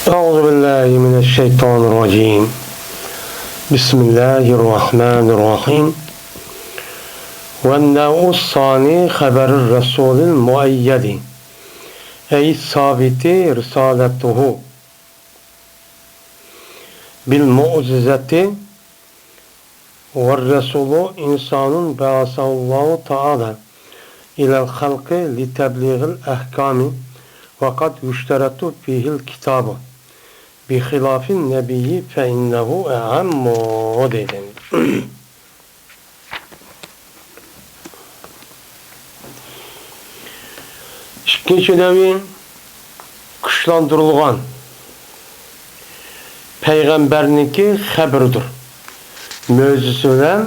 Euzubillahimineşşeytanirracim. Bismillahirrahmanirrahim. وَالنَّوْءُ خَبَرُ الرَّسُولِ الْمُؤَيَّدِ ey sabiti risaletuhu bil mu'cizeti ve resulu insanun ba'asallahu ta'ala ilal halqi li tebliğil ahkami ve kad yüşteretu fihil kitabı bi hilafin nebiyyi fe innehu e'ammu dedim. İkinci nevi kuşlandırılgan peygamberniki haberdir. Mözüsüyle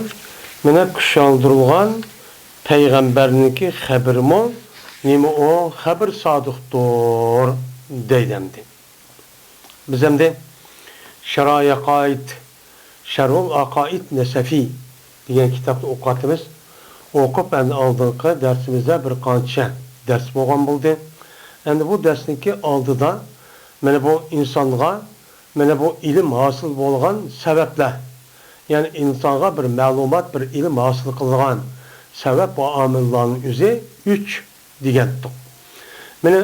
mene kuşlandırılgan peygamberniki haberimi nimi o haber sadıktır deydemdi. Bizim de Şer'a Akaid Şer'ul Akaid Nesefi diyen kitapta okuttuğumuz okup ben aldık dersimizde bir kança ders boğan buldu. Yani bu dersniki aldı da mene bu insanlığa mene bu ilim hasıl bolğan sebepler. Yani insana bir malumat, bir ilim hasıl kılgan sebep ve amilların üzeri 3 digendik. Mene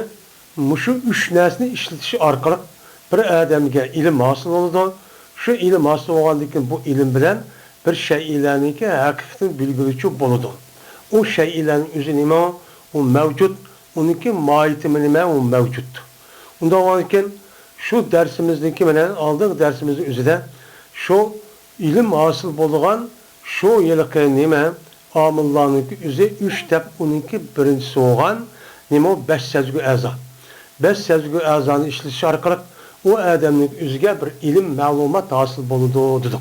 şu 3 nesni işletişi arkalık bir adamge ilim hasıl oldu. Şu ilim hasıl olgandıkken bu ilim bilen bir şeylerninki hakikaten bilgiliçi boludu. O şeylerin üzerine o mevcut, onunki mahiyeti nime o mevcut. Onda olanken şu dersimizdeki menen aldığımız dersimizin üzerinde şu ilim hasıl bolğan şu yılki nime amillarınki üzeri 3 tep onunki birincisi olğan nime o 5 sezgü azan. 5 sezgü azanı işletiş arkalık o adamın üzerine bir ilim malumat hasıl boludu dedik.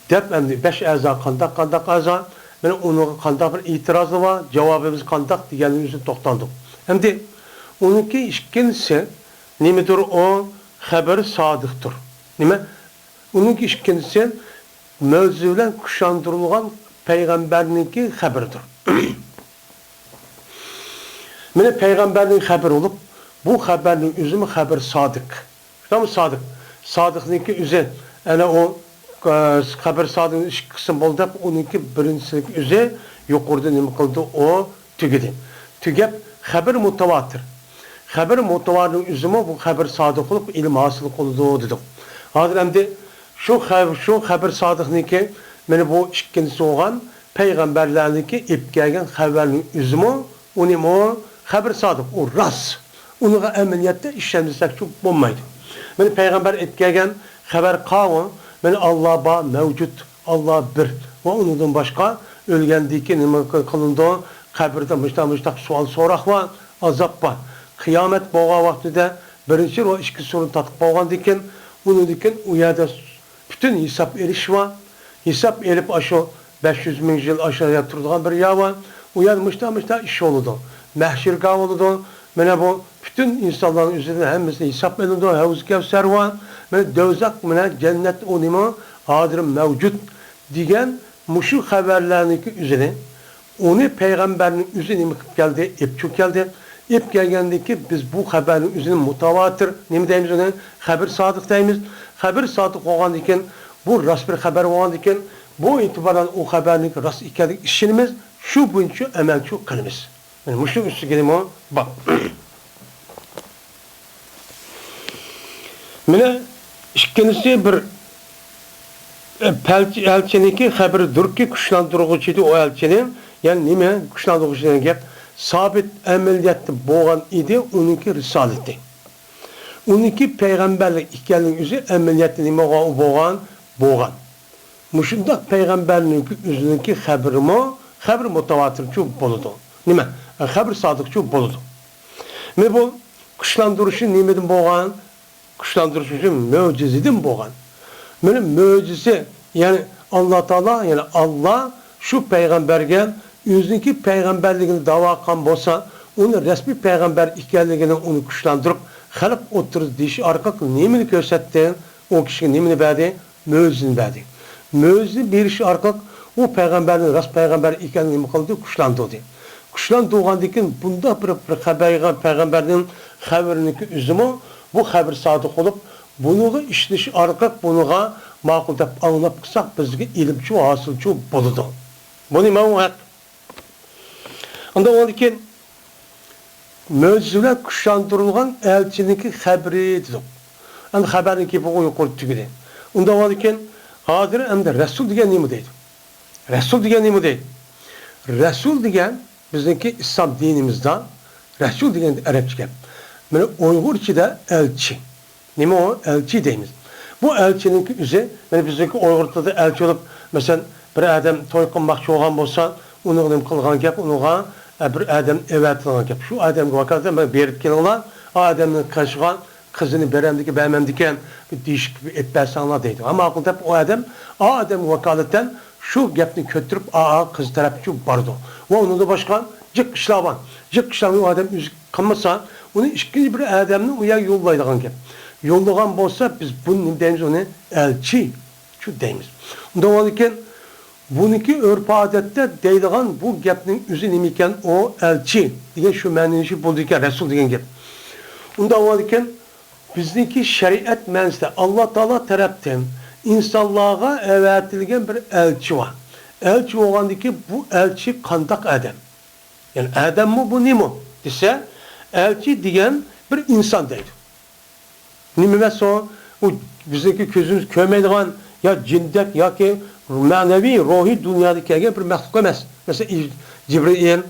Dep endi 5 azan kandak azan ben onun kandak bir itirazı var, cevabımız kandak diyenin üzerine toxtaldık. Endi onunki işkincisi nimedir o haber sadıktır. Nime? Onunki işkincisi mevzulen kuşandırılgan peygamberninki haberdir. Mene peygambernin haber olup bu haberin üzümü haber sadık. Tamam mı sadık? Sadıkninki üzeri yani o haber sadıkın iş kısım oldu. Onunki birincisi üzeri yukarıda ne kıldı o tügedi. Tügep haber mutavatir. Haber mutavatir'in üzümü bu haber sadık olup ilim hasıl oldu dedik. Hazır endi şu haber sadıkninki mene bu ikincisi olan peygamberlerinki ipkegen haberin üzümü onu haber sadık o ras. Onu ameliyette işlemsek çok bulmaydı. Mene peygamber ipkegen haber kavun mene Allah ba mevcut, Allah bir ve ondan başka ölgendiki nime kılındı kabirde müştak sual sorak var, azap var. Kıyamet boğa vaktinde birinci o iki sorun tatlık boğan diken onu diken uyada bütün hesap eriş var. Hesap erip aşağı 500 bin yıl aşağıya turduğun bir yer var. Uyada müştak iş oldu. Mahşer gav oldu. Mene bu bütün insanların üzerine hemisi hesap edildi. Havuz Kevser var. Mene dövzak mene cennet o nime hadir mevcut diyen muşu haberlerinki üzerine onu peygamberin üzerine geldi, ipçuk geldi. İp gelgendeki biz bu haberin üzerine mutavatir, ne mi deyimiz ona? Haber sadık deyimiz. Haber sadık olan diken, bu rast bir haber olan diken, bu itibardan o haberin rast ikendik işimiz, şu bunçu emelçu kılımız. Yani muşu üstü gelimi o, bak. Mine, ikincisi bir elçiniki haberidir ki kuşlandırıcıydı o elçinin yani nime kuşlandırıcının gep sabit ameliyatı boğan idi onunki risaleti. Onunki peygamberlik ikeninin üzeri ameliyatı nime boğan. Muşunda peygamberlik üzerindeki haber mutavatir çok boludu. Nime? Haber sadıkçı boludu. Me bu kuşlandırıcı nimedin boğan kuşlandırıcı mucizedin boğan. Benim mucize yani Allah Teala yani Allah şu peygamberge yüzündeki peygamberliğini dava kan bolsa onu resmi peygamber ikenligini onu kuşlandırıp halk oturur dişi arka nemini gösterdi o kişiye nemini verdi mucizini verdi. Mucize bir iş arka o peygamberin rast peygamber iken nima qildi? Kuchlantirdi. Kuchlantirgandan keyin bunda bir peygamberning xabariniki o'zimi bu xabar sodiq bo'lib, buniga ishlash orqali buniga ma'qul deb anglab qilsak bizga ilmchi va hosilchi bo'ladi. Bu nima u haq? Unda ondan keyin mo'jizalar kuchlantirilgan elchiniki xabari dedik. Endi xabarniki bu yuqori tugidi. Unda ondan keyin hozir endi rasul degan nima deydi? Rasul degan nima deydi? Rasul degan bizniki İslam dinimizde Resul degan Arapça gap. Mana Uyg'urchada elchi. Nima o? Elchi deymiz. Bu elchininki o'zi, mana bizniki Uyg'ur tilida elchi bo'lib, masalan, bir odam to'y qilmoqchi bo'lgan bo'lsa, uni nima qilgan gap, unga bir odam evatilgan gap. Shu odamga vakolatdan berib kelinglar, odamni qashgan qizini beremdiki, bermemdiki deyishib etbersanlar deydi. Ama aqlda o adam vakolatdan şu gapni kötürüp kız tarafçı bardı. Ve onu da başkan cık işlavan. Cık işlavan o adam üzük kalmasa onu ikinci bir adamını uya yollaydıgan gap. Yollagan bolsa biz bunu deyimiz onu elçi şu deyimiz. Doğalıyken bununki örf adette deydigan bu gapning üzü nimiken o elçi diye şu menenişi bulduyken Resul diyen gap. Doğalıyken bizdeki şeriat mensde Allah Teala taraftan insanlığa evetilgen bir elçi var. Elçi olgandaki bu elçi kandak adam. Yani adam mı bu ne mi? Dese elçi diyen bir insan değil. Nimime son o bizdeki gözümüz kömeydiğen ya cindek ya ki manevi, ruhi dünyadaki bir mehluk emez. Mesela Cibril,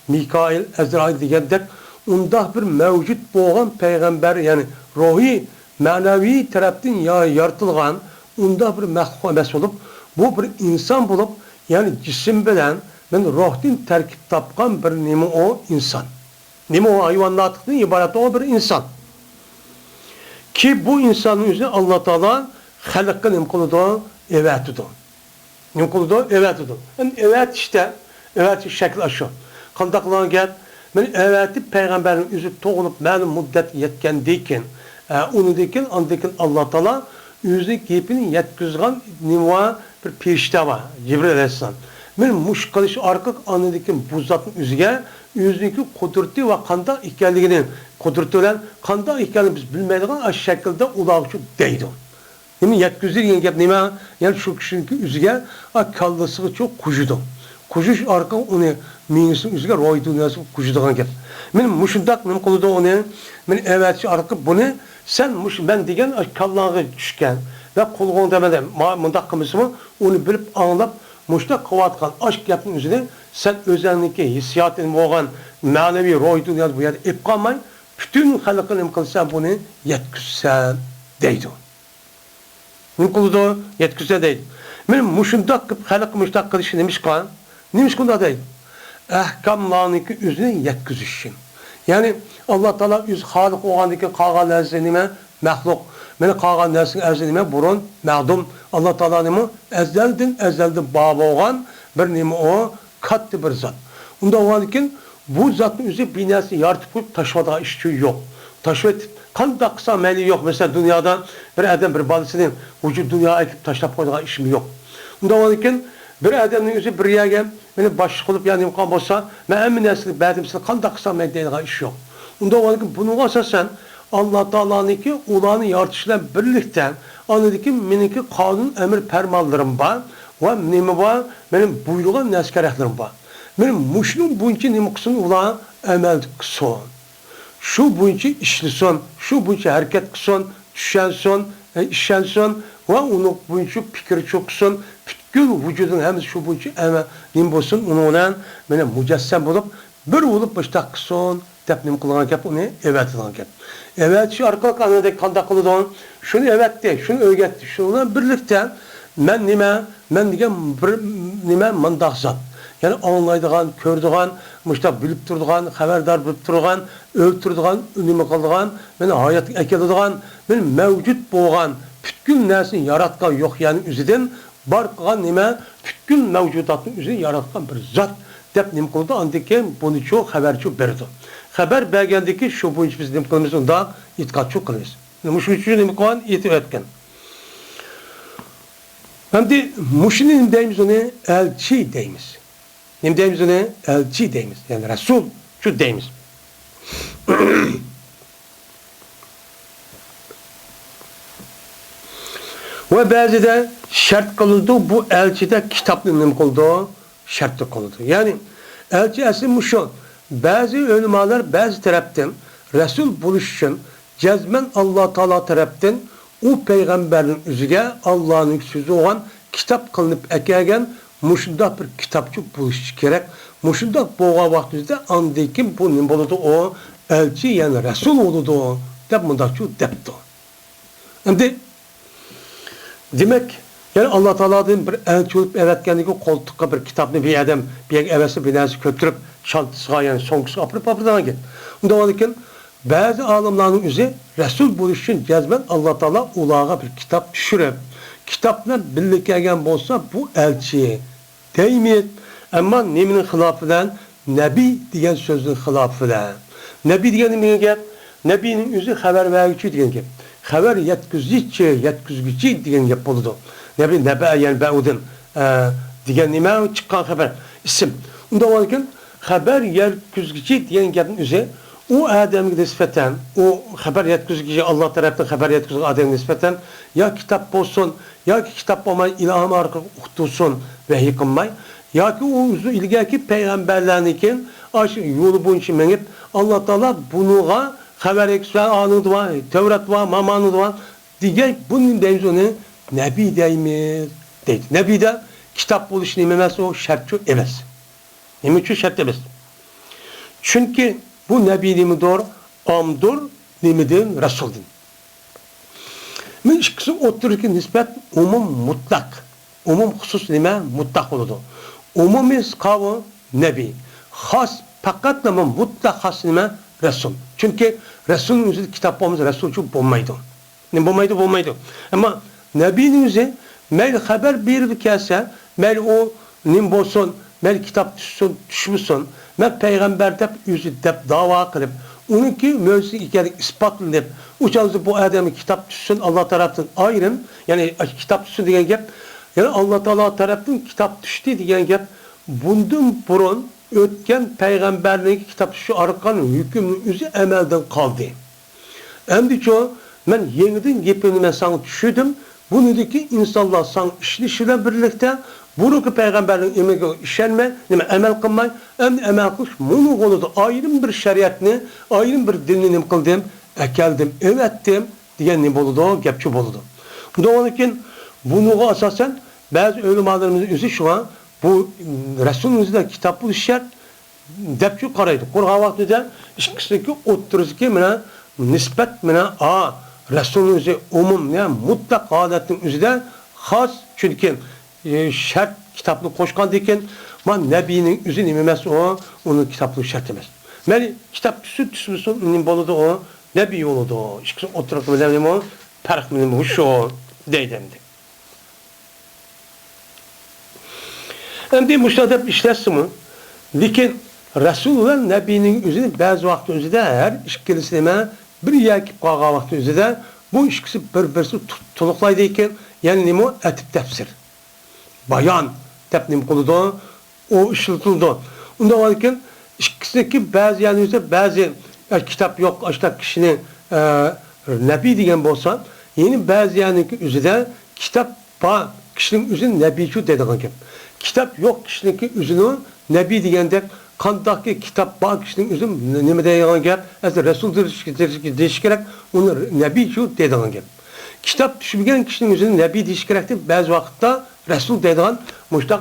Mikail, Ezrail diyenler onda bir mevcut boğan peygamber yani ruhi manevi taraftan yaratılgan onda bir mehluk emas olup bu bir insan bulup yani cisim bilen ben ruhdan terkip tapkan bir nima o insan. Nima o hayvanatlıktan ibaret o bir insan. Ki bu insanın üzerine Allah Teala halakka nima qiladi? Evet dedi. Nima qiladi? Evet dedi. Yani evet işte evet şekli aşu. Qandaqlan gap men evet peygamberin üzü to'g'ilib ma'lum muddat yetgandan onu dekin andekin Allah Teala yüzü gepini yetkizgan nima bir perişte var. Cibril Aleyhisselam. Men mush qilish orqali andekin bu zatning o'ziga o'ziniki qudrati va qanday ekanligini qudrati bilan qanday ekanligini biz bilmaydigan ash shaklda uloqchi deydi. Nima yetkizilgan gap nima? Yani shu kishiniki o'ziga kallasiga çok qujidi. Qujish orqali uni miyasining o'ziga ro'y dunyosi qujidigan gap. Men mushundaq nima qildi uni? Men evatchi orqali buni sen ben degan kallaga tushgan ve qulg'onda mundaq qilmasmi onu bilib anglab mushtaq qilayotgan aşk gapning o'zini sen o'zingizning hissiyotini bo'lgan ma'naviy ro'y dunyoda bu yerda ep qolmay bütün xalqqa nima qilsan buni yetkizsan deydi. Nima qildi? Yetkizsa deydi. Men mushundaq qilib xalq mushtaq qilishi nimishqan? Nimishqanda deydi. Ahkamlarning o'zini yetkizishsin. Yani Allah Teala yüz halik olgandaki qolgan narsa nima? Mahluk. Meni qolgan narsaning asli nima? Burun ma'lum. Allah Teala nima? Azaldan bor bo'lgan bir nima o katta bir zot. Unda bo'lgankin bu zotning o'zi binasi yaratib qo'yib tashlaydigan ish yo'q. Tashlab qanday qilsa mayli yo'q. Mesela dunyoda bir odam bir bolasining vujud dunyoga aytib tashlab qo'yadigan ishim yo'q. Unda bo'lgankin bir odamning o'zi bir yerga meni bosh qilib yani imkon bo'lsa, men hamma narsani ba'dimsini qanday qilsam deydigan ish yo'q. Unda bo'lgankin bunga asosan Allah Teala'nınki ulanı yaratışla birlikte anladaki meniki kanun emir fermanlarım var ve nime var benim buyruğun neskerehlerim var. Benim muşnum bunca nime kısın ulan emel kısın. Şu bunca işlisin, şu bunca hareket kısın, düşensin, işensin ve onu bunca fikir çoksun. Bütün vücudun hem şu bunca emel nime olsun onunla benim mücessem bulup bir olup başta kısın. Tepnim kılgan gap onu evet kılgan gap. Evet şu arka kanadaki kanda kılıdı şunu evet de, şunu öğretti, şununla birlikte men degen bir nime mandaq zat. Yani anlaydıgan, kördügan, muşta bilip durduğan, haberdar bilip durduğan, öldürdüğan, nime kıldıgan, meni hayat ekelediğan, meni mevcut boğan, bütün nersini yaratkan yok yani üzüden bar kılgan nime, bütün mevcudatın üzüden yaratkan bir zat. Dep nim kıldı, andaki bunu çok haber çok berdi. Haber belgendeki şu bu iş biz nim kılımız onda itikat çok kılımız. Şu için nim kılan iti ötken. Hem de muşinin deyimiz onu elçi deyimiz. Nem deyimiz onu elçi deyimiz. Yani Resul şu deyimiz. Ve bazı da şart kılındı bu elçide kitaplarının kıldığı şart kılındı. Yani elçi aslında şu. Bazı ulemalar bazı taraftan Resul buluş için cezmen Allah Teala taraftan o peygamberin üzerine Allah'ın sözü olan kitap kılınıp ekegen muşunda bir kitapçı buluş gerek. Muşunda boğa vaktinde andayken bunun buludu o elçi yani Resul oldu o. Dep munda şu depti. Şimdi demek yani Allah Teala'nın bir elçi olup evetkenliği koltukka bir kitabını bir adam bir evesi binası kötürüp şaltısına yani sonkusu apırıp apırdan git. Onda olurken bazı alimlerin üzeri Resul buluş için cezmen Allah Teala ulağa bir kitap düşürüp kitapla birlikte gelgen olsa bu elçiye değmeyet. Ama neminin hilafıdan Nebi diyen sözün hilafıdan. Nebi diyen ne gel? Nebinin üzeri haber verici diyen gel. Haber yetkizgiçi diyen gel buludu. Nebi nebe yani beudun diyen nime çıkan haber isim. Onda olurken haber yetkizgiçi diyen gelin üzeri o adamın nispeten, o haber yetkizgici Allah tarafından haber yetkizgici adamın nispeten ya kitap olsun, ya ki kitap olmayı ilham arka okutursun ve yıkınmayı, ya ki o uzun ilgili peygamberlerinikin aşı yolu boyunca menip Allah Teala bunuğa haber yetkizgici anıdı var, Tevrat var, mamanıdı var. Diğer bunun deyimiz Nebi deyimiz değil. Nebi de kitap buluşunu imemesi o şartçı emez. Niçin şart emez? Çünkü bu Nebi doğru amdur nimidir Resul'din. Men işkisi otururken nispet umum mutlak. Umum husus nime mutlak oldu. Umumiz kavı Nebi. Has fakat ama mutlak has nime Resul. Çünkü Resul'ün üzeri kitaplarımız Resulçu olmaydı. Ne olmaydı. Ama Nebi'nin üzeri mel haber bir kese mel o nim bolsun mel kitap düşmüşsün mel peygamber dep yüzü dep dava kılıp onunki müezzi iken ispatlanıp uçanızı bu adamı kitap düşsün Allah tarafından ayrın yani kitap düşsün diyen gep yani Allah Teala tarafından kitap düştü diyen gep bundan burun ötken peygamberliğin kitap düşü arkan hükümün üzü emelden kaldı. Hem de çoğu ben yeniden gepini ben sana düşürdüm. Bunu da ki insanlar sana işlişiyle birlikte bununki peygamberliğin emeği işlenme, emel kılmay, emel kılış, bunu oldu. Ayrım bir şeriatını, ayrım bir dinini kıldım, ekeldim, evettim, diyen ne oldu, gepçi oldu. Bu da onun için bunu asasen bazı ölümalarımızın üzü şu an bu Resul'ün üzerinde kitap bu işler depçi karaydı. Kurha vaktinde işkisindeki otururken mene nispet mene Resul'ün üzeri umum ne mutlak adetin üzerinde has çünkü şart kitaplı koşkan diken man Nebi'nin üzerine imemesi o onun kitaplı şart demez. Yani kitap tüsmüsün boludu o Nebi oldu o. İşte oturup bilemem o perk bilemem o şu deydemdi. Hem de müşahede işlersin mi? Lakin Resulullah Nebi'nin üzerine bazı vakti üzerinde her işkilisine bir yakip kağa vakti üzerinde bu işkisi bir tuluklaydı yani nimo etip tefsir. Bayan tepnim kuludu, o işletildi. Onda varken işkisindeki bazı yani üzerinde bazı kitap yok, işte kişinin Nebi diyen bolsa yeni bazı yani üzerinde kitap kişinin üzerinde Nebi şu dediğin gibi. Kitap yok kişinin üzerinde Nebi diyen de kandaki kitap bağ kişinin üzüm ne deyen gel az Resul değişkerek onu Nebi şu dediğin gibi. Kitap düşürgen kişinin üzerinde Nebi değişkerekti bazı vakitte Resul dediğin müştak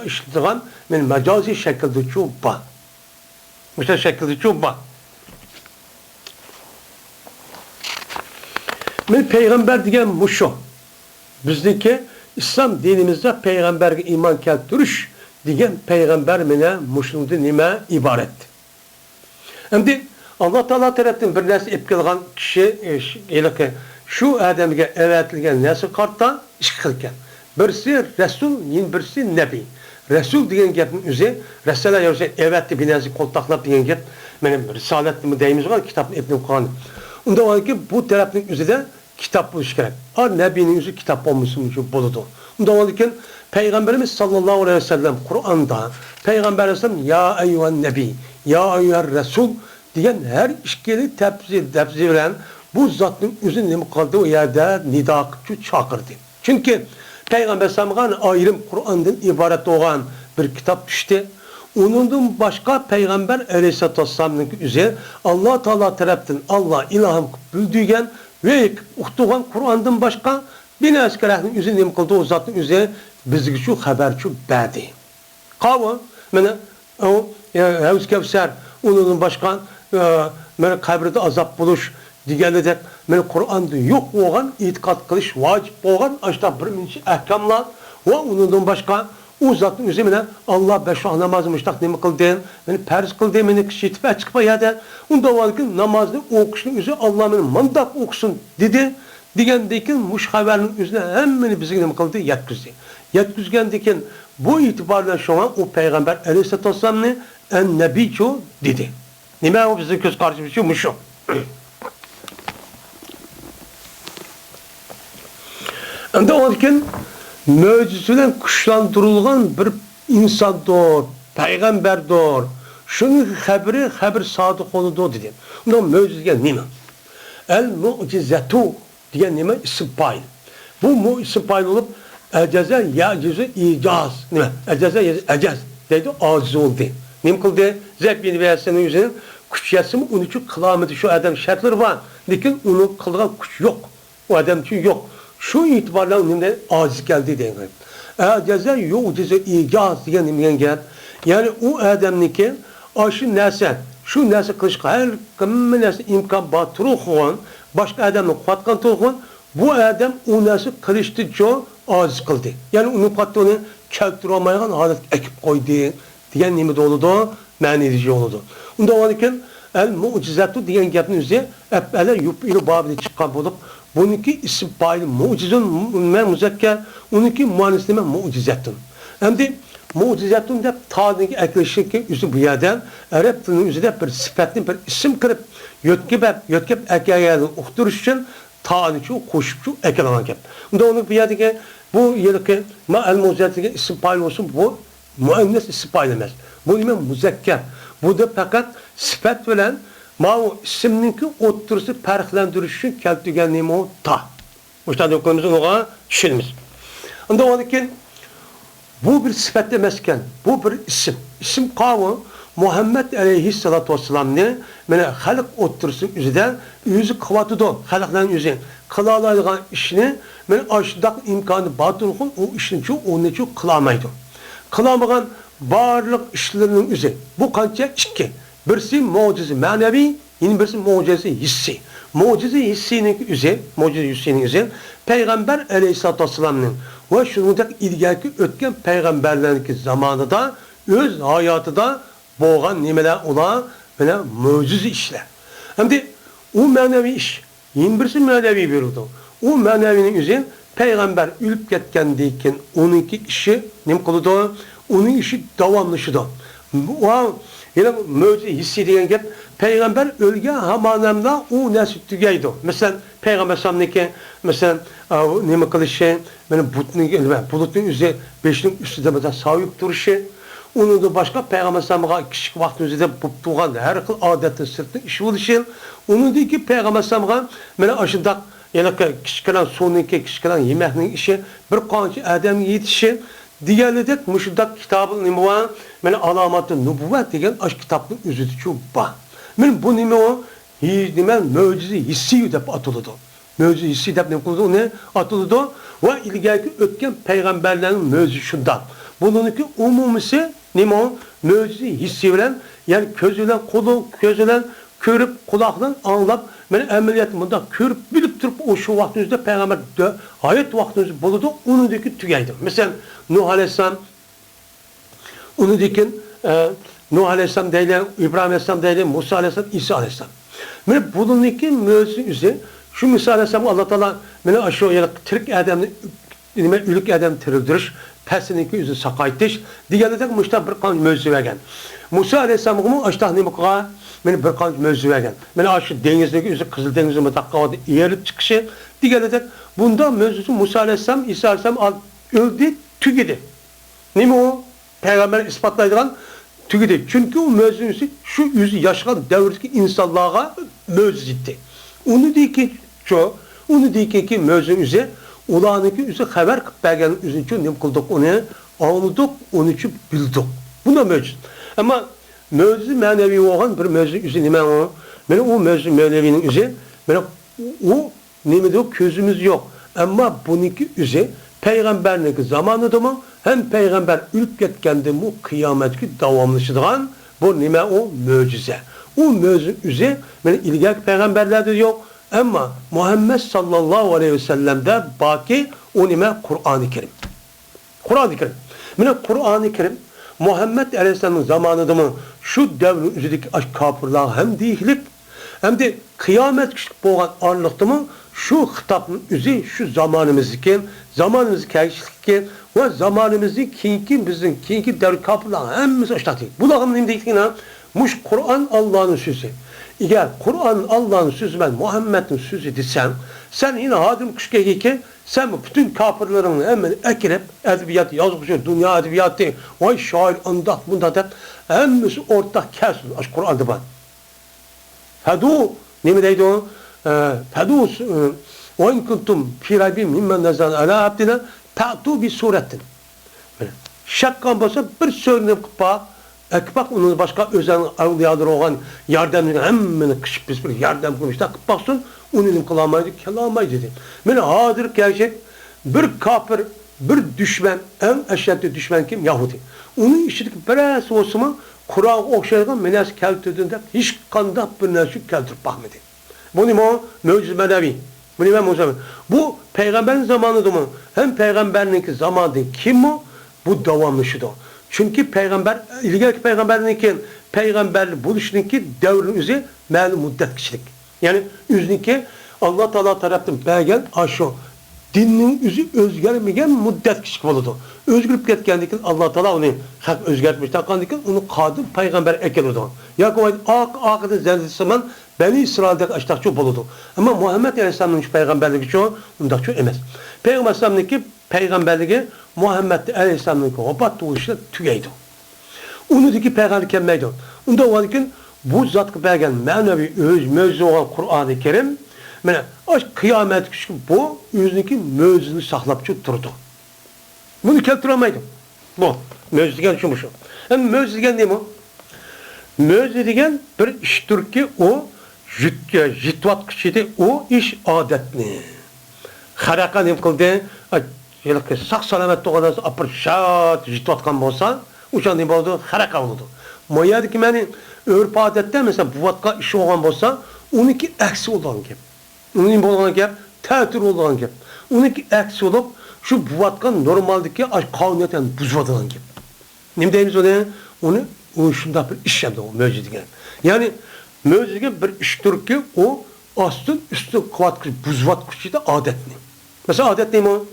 işlediğin men mecazi şekilde çuba. Müştak şekilde çuba. Men peygamber diyen muşo. Bizdeki İslam dinimizde peygamberge iman keltürüş diyen peygamber mene muşluğunda nime ibaret. Hem de Allah Teala tarafından bir nesli ipkilgan kişi şu adamge evetilgen nesli kartta iş kılken. Birisi Resul, birisi Nebi. Resul diyen gepin üzeri, Resul'a yoksa evetti bir nesli kontaklap diyen gep, benim Risalet mi deyimiz var, kitabın İbn-i Kur'an. Onda var ki bu tarafın üzerinde kitap buluş gerek. Nebi'nin üzeri kitap olmuşsun buludu. Unda olurken Peygamberimiz sallallahu aleyhi ve sellem Kur'an'da Peygamberimiz ya eyyühen nebi, ya eyyühen resul diyen her işkili tepsi veren bu zatın üzerinde mi kaldığı o yerde nida çakırdı. Çünkü Peygamber sallallahu ayrım Kur'an'dan ibaret olan bir kitap düştü. Onundan başka Peygamber aleyhissalatü vesselam'ın üzeri Allah Teala tarafından Allah ilham bildiğen ve okuduğun Kur'an'dan başka bir askerahın üzerinde mi kaldığı o zatın üzeri bizge şu haber şu bədi. Qavı, mənə o Həvz Kevser, onun başqa mənə qəbrdə azab buluş, digərlədə mənə Qur'anda yox olan itiqad qilish vacib olan aşta birinci əhkamlar və onun başqa o zatın üzü mənə Allah beşah namazı müştaq nemi qıldı, mənə pərz qıldı, mənə kişi itibə çıxba yadı. Onda var ki namazını okuşun üzü Allah mənə mandak okusun dedi. Digəndəkin muş xəbərin üzünə həmmini bizi nemi qıldı, yetkizdi. Yetkizgendəkin bu itibarla şu an o Peygamber aleyhissalatü vesselam'ını en nebiço dedi. Nime o bizim göz karşımızı muşu. Anda olurken möcüzüden kuşlandırılgan bir insandır, peygamberdir. Şunun haberi sadık oludur dedi. Ondan möcüzüge nime? El mucizetu diye nime isim paylı. Bu isim paylı olup eceze yacizu icaz. Nime? Eceze ecez. Dedi aciz oldu. Nim kıldı? Zebbini veya senin yüzünün küçüyesi mi? Onun için kılameti şu adam şartları var. Lakin onu kılgan küç yok. O adam için yok. Şu itibarla onun aciz geldi diye. Eceze yucizu icaz diye nimen gel. Yani o adamniki aşı nese, şu nese kılışka her kımme nese imkan batırı olan başka adamla kuatkan tuğun bu adam o nese kılıştı çok aciz kıldı. Yani onun patronu keltiramayan halet ekip koydu diyen nimet oldu, mani edici oldu. Onda olurken el mucizatu diyen gapın üzeri ebbeler yupilu babını çıkan bulup bununki isim paylı mucizun müzekker, onunki muannisleme mucizetun. Hem de mucizetun da tadındaki ekleşik ki üzü bu yerden Arap dilinin üzerinde bir sıfatlı bir isim kırıp yotkep ekleyen okuturuş için tadını koşup eklenen gap. Onda onun bir yerdeki bu yerdeki el mucizetun isim paylı olsun bu muannes isim paylı demez. Bu nime müzekker. Bu da fakat sıfat veren o isimninki oturusu farklandırış için keltügen nime o ta. Bu işte okulumuzun oğa düşünümüz. Onda o ki bu bir sıfat demezken, bu bir isim. İsim kavı Muhammed aleyhissalatu vesselam'ni mene halk otursun üzerinde yüzü kıvatıdı, halkların yüzü. Kılalayılan işini mene aşıdak imkanı batırıkın o işini çok, onu çok kılamaydı. Kılamayan varlık işlerinin yüzü. Bu kanca iki. Birisi mucize manevi, yine birisi mucize hissi. Mucize hissinin yüzü, Peygamber aleyhissalatu vesselam'nin ve şunundak ilgili ötken peygamberlerin zamanında öz hayatı da boğan nimeler olan böyle mucize işler. Hem de o manevi iş, yine birisi manevi bir oldu. O manevinin yüzü peygamber ülüp getkendeyken onunki işi ne kılıdı? Onun işi devamlışıdı. O yine mucize hissi diyen gep peygamber ölge hamanamda o nesli tügeydi. Mesela peygamber sallallahu mesela ne kılışı benim bulutun üzeri beşinin üstünde mesela sahip duruşu. Onun da başka peygamber sallallahu küçük vaktin üzerinde tuğan her kıl adetin sırtı işi oluşu. Onun da ki peygamber sallallahu bana aşında yani kişilerin sonundaki kişilerin yemeğinin işi bir kançı adam yetişi. Diğerleri de müşiddak kitabın nime var? Bana alamatı nübüvvet diyen aşk kitabının üzütü çok var. Ben bu nime o? Nime mucize hissi deyip atıldı. Mucize hissi deyip ne atıldı? Ve ilgili ötken peygamberlerin mucize şundan. Bununki umumisi nime o? Mucize hissi veren yani közüyle kolu, közüyle körüp kulakla anlap ben ameliyatımda körüp bilip durup o şu vaktinizde peygamber hayat vaktinizde bulundu onundaki tügeydi. Mesela Nuh Aleyhisselam onundaki Nuh Aleyhisselam değil, İbrahim Aleyhisselam değil, Musa Aleyhisselam, İsa Aleyhisselam. Ben bunundaki müessesinin üzerine şu Musa Aleyhisselam Allah Teala beni aşağı yere Türk adamını ülük adam tirildirиш, pesininki üzü sakaytiş, diğerleri de müştah bir kanç mövzu vergen. Musa Aleyhisselam'ın aştah nimukğa beni bir kanç mövzu vergen. Beni aşı denizdeki üzü Kızıl Deniz'in mutakkavada eğerip çıkışı, diğerleri de bunda mövzusu Musa Aleyhisselam, İsa Aleyhisselam öldü, tügedi. Nima o? Peygamber ispatlaydigan tügedi. Çünkü o möcüzesi şu yüzü yaşayan devrdeki insanlığa möcüzeydi. Onu deyken ki möcüzesi ulanıki üzü haber bergen üzüncü nim kıldık onu anladık, onu için bildik. Bu da möcüz. Ama möcüz manevi olan bir möcüz üzü nime o? Benim o möcüz manevinin üzü, benim o nime de közümüz yok. Ama bununki üzü peygamberlik zamanıdır mı? Hem peygamber ülk ketkendi bu kıyametki davamlışıdığan bu nime o möcüze. O möcüz üzü benim ilgili peygamberlerde yok. Ama Muhammed sallallahu aleyhi ve sellem'de baki o nime Kur'an-ı Kerim. Kur'an-ı Kerim. Mine Kur'an-ı Kerim Muhammed aleyhisselamın zamanıdır mı? Şu devrin üzerindeki aşk kapırlar hem değillik hem de kıyamet kişilik boğan anlıktı mı? Şu hitapın üzeri şu zamanımızdaki kayışlıkken ve zamanımızın kinki devri kapırlar hemimiz aştatı. Bu da hem değillik ne? Muş Kur'an Allah'ın sözü. Eğer Kur'an Allah'ın sözü ben Muhammed'in sözü desem, sen yine hadim kuşkeki sen bütün kafirlerin hemen ekirip edebiyat yazmış, dünya edebiyatı, vay şair andak bunda da hemisi ortak kesin. Aş Kur'an'da ben. Fedu ne mi deydi o? Fedu ve in kuntum fi raybin mimmen nazal ala abdina ta'tu bi suretin. Şakkan olsa bir söyleyip bak onun başka özel avliyadır olan yardımcı hemen kışıp bir yardım kılmışlar. Baksın onun kılamaydı, kelamaydı dedi. Beni hadir gerçek bir kafir, bir düşman, en eşyatlı düşman kim? Yahudi. Onun işittik biraz olsun Kur'an okşayırken menes keltirdiğinde hiç kandak bir neşik keltirip bakmadı. Bu ne o? Möcüz menevi. Bu ne o? Bu peygamberin zamanıdır mı? Hem peygamberlik zamanıdır. Kim o? Bu devamlışıdır. Çünkü peygamber, ilgili peygamberliğin peygamberlik buluşunki devrin üzeri malum müddet kişilik. Yani üzerindeki Allah Teala tarafından belgen aşı dinin üzü özgermegen müddet kişilik oldu. Özgürüp ketkendikin Allah Teala onu hak özgertmiş takandikin onu kadim peygamber ekeldi. Ya ki akıda zendisiman Beni İsrail'deki açtakçı oldu. Ama Muhammed Aleyhisselam'ın peygamberliği çoğu ondan çok emez. Peygamber Aleyhisselam'ın peygamberliği Muhammed Aleyhisselam'ın obat doğuşuyla tüyeydi. Onu diki peygamberlik emmeydi. Onda o vakitin bu zatkı belgen manevi mevzu olan Kur'an-ı Kerim kıyamet kişi bu yüzündeki mevzunu saklapçı durdu. Bunu keltiremeyidı. Bu. Mevzu diken şu. Hem mevzu diken değil mi? Mevzu diken bir iştir ki o jitvat kişiydi o iş adetli. Haraka ne kıldı? Sak salamet doğadan apır şat jitvatkan bolsa uçan ne oldu? Haraka oldu. Moyadi ki beni örp adette mesela bu vatka işi olan bolsa onunki eksi olan gibi. Onun olan gibi tetir olan gibi. Onunki eksi olup şu bu vatkan normaldeki kavniyeten buzvadılan gibi. Ne deyimiz o ne? Onu şunda bir iş yaptı o mevcidi. Yani mevcidi bir iştir ki o aslın üstü kıvat kışı, buzvat kışı da adetli. Mesela adet neyim o?